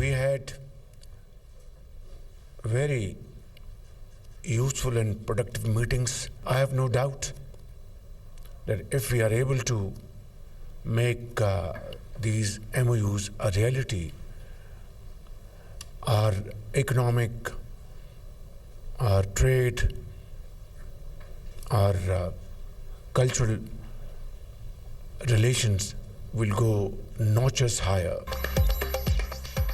We had very useful and productive meetings. I have no doubt that if we are able to make these MOUs a reality, our economic, our trade, our cultural relations will go notches higher.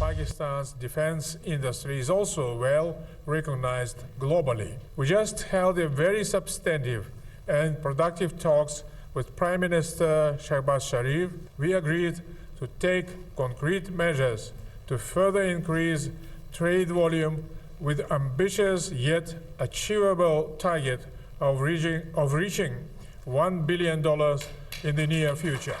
Pakistan's defense industry is also well recognized globally. We just held a very substantive and productive talks with Prime Minister Shehbaz Sharif. We agreed to take concrete measures to further increase trade volume with ambitious yet achievable target of reaching $1 billion in the near future.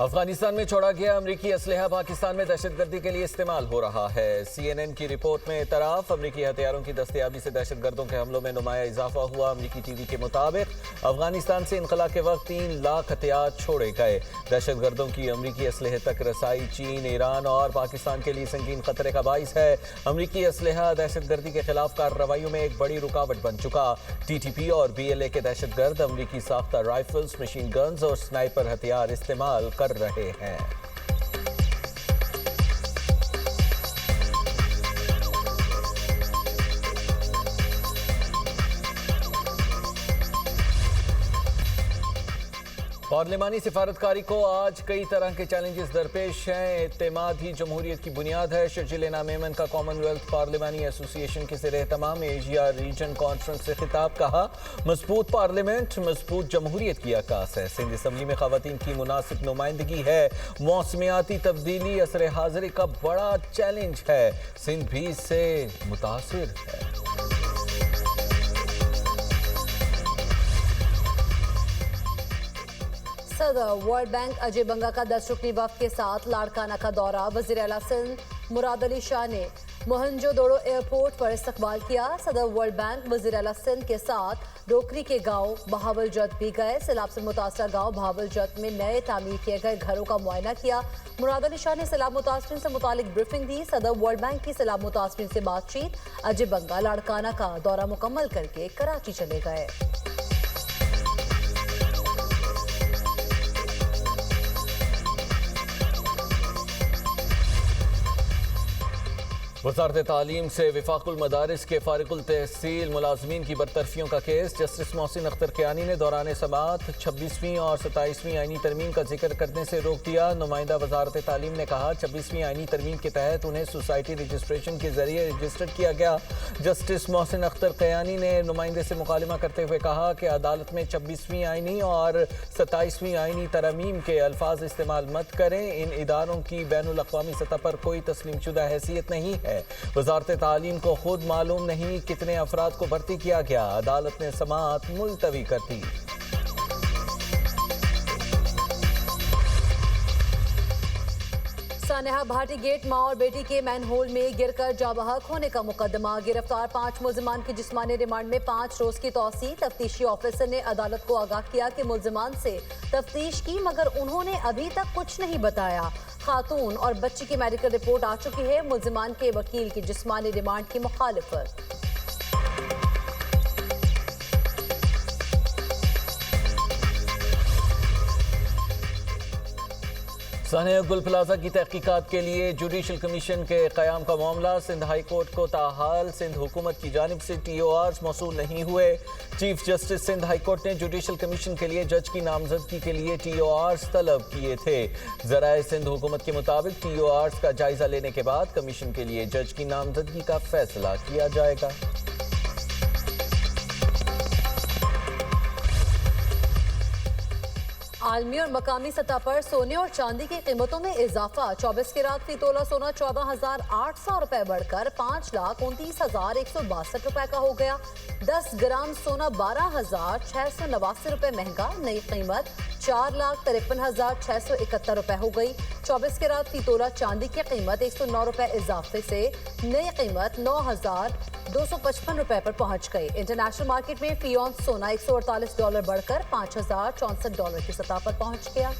Afghanistan میں چھوڑا گیا امریکی اسلحہ پاکستان میں دہشت گردی کے لیے استعمال ہو رہا ہے۔ CNN کی رپورٹ میں اعتراف، امریکی ہتھیاروں کی دستیابی سے دہشت گردوں کے حملوں میں نمایاں اضافہ ہوا۔ امریکی ٹی وی کے مطابق افغانستان سے انخلا کے وقت 3 لاکھ ہتھیار چھوڑے گئے۔ دہشت گردوں کی امریکی اسلحے تک رسائی چین، ایران اور پاکستان کے لیے سنگین خطرے کا باعث ہے۔ امریکی اسلحہ دہشت گردی کے خلاف کارروائیوں میں ایک بڑی رکاوٹ بن چکا۔ TTP اور BLA کے دہشت گرد امریکی ساختہ رائفلز، مشین گنز اور سنائپر ہتھیار استعمال کر رہے ہیں۔ پارلیمانی سفارتکاری کو آج کئی طرح کے چیلنجز درپیش ہیں۔ اعتماد ہی جمہوریت کی بنیاد ہے۔ شرجیلا میمن کا کامن ویلتھ پارلیمانی ایسوسی ایشن کے زیر اہتمام ایشیا ریجن کانفرنس سے خطاب، کہا مضبوط پارلیمنٹ مضبوط جمہوریت کی عکاس ہے۔ سندھ اسمبلی میں خواتین کی مناسب نمائندگی ہے۔ موسمیاتی تبدیلی عصر حاضر کا بڑا چیلنج ہے، سندھ بھی اس سے متاثر ہے۔ صدر ورلڈ بینک اجے بنگا کا 10 رکنی وفد کے ساتھ لاڑکانہ کا دورہ۔ وزیر اعلیٰ سندھ مراد علی شاہ نے موہنجو دڑو ایئرپورٹ پر استقبال کیا۔ صدر ورلڈ بینک وزیر اعلیٰ سندھ کے ساتھ ڈوکری کے گاؤں بہاول جت بھی گئے۔ سیلاب سے متاثرہ گاؤں بہاول جت میں نئے تعمیر کیے گئے گھروں کا معائنہ کیا۔ مراد علی شاہ نے سیلاب متاثرین سے متعلق بریفنگ دی۔ صدر ورلڈ بینک کی سیلاب متاثرین سے بات چیت۔ اجے بنگا لاڑکانہ کا دورہ مکمل کر کے کراچی چلے گئے۔ وزارت تعلیم سے وفاق المدارس کے فارغ التحصیل ملازمین کی برطرفیوں کا کیس۔ جسٹس محسن اختر کیانی نے دوران سماعت 26ویں اور 27ویں آئینی ترمیم کا ذکر کرنے سے روک دیا۔ نمائندہ وزارت تعلیم نے کہا 26ویں آئینی ترمیم کے تحت انہیں سوسائٹی رجسٹریشن کے ذریعے رجسٹر کیا گیا۔ جسٹس محسن اختر کیانی نے نمائندے سے مکالمہ کرتے ہوئے کہا کہ عدالت میں 26ویں آئینی اور 27ویں آئینی ترمیم کے الفاظ استعمال مت کریں۔ ان اداروں کی بین الاقوامی سطح پر کوئی تسلیم شدہ حیثیت نہیں ہے۔ وزارت تعلیم کو خود معلوم نہیں کتنے افراد کو بھرتی کیا گیا۔ عدالت نے سماعت ملتوی کر دی۔ سانحہ بھاٹی گیٹ ماں اور بیٹی کے مین ہول میں گر کر جاں بحق ہونے کا مقدمہ۔ گرفتار 5 ملزمان کی جسمانی ریمانڈ میں 5 روز کی توسیع۔ تفتیشی آفیسر نے عدالت کو آگاہ کیا کہ ملزمان سے تفتیش کی مگر انہوں نے ابھی تک کچھ نہیں بتایا۔ خاتون اور بچی کی میڈیکل رپورٹ آ چکی ہے۔ ملزمان کے وکیل کی جسمانی ریمانڈ کی مخالفت۔ سانحہ گل پلازہ کی تحقیقات کے لیے جوڈیشل کمیشن کے قیام کا معاملہ۔ سندھ ہائی کورٹ کو تاحال سندھ حکومت کی جانب سے TORs موصول نہیں ہوئے۔ Chief justice Sindh high court نے جوڈیشل کمیشن کے لیے جج کی نامزدگی کے لیے TORs طلب کیے تھے۔ ذرائع سندھ حکومت کے مطابق TORs کا جائزہ لینے کے بعد کمیشن کے لیے جج کی نامزدگی کا فیصلہ کیا جائے گا۔ عالمی اور مقامی سطح پر سونے اور چاندی کی قیمتوں میں اضافہ۔ 24 کیرات فی تولہ سونا 14,800 روپے بڑھ کر 5,29,162 روپے کا ہو گیا۔ 10 گرام سونا 12,689 روپے مہنگا، نئی قیمت 4,53,671 روپے ہو گئی۔ 24 کیرات فی تولہ چاندی کی قیمت 109 روپے اضافے سے نئی قیمت 9,255 روپے پر پہنچ گئی۔ انٹرنیشنل مارکیٹ میں فی اونس سونا $148 بڑھ کر $5,064 کی سطح پر پہنچ گیا۔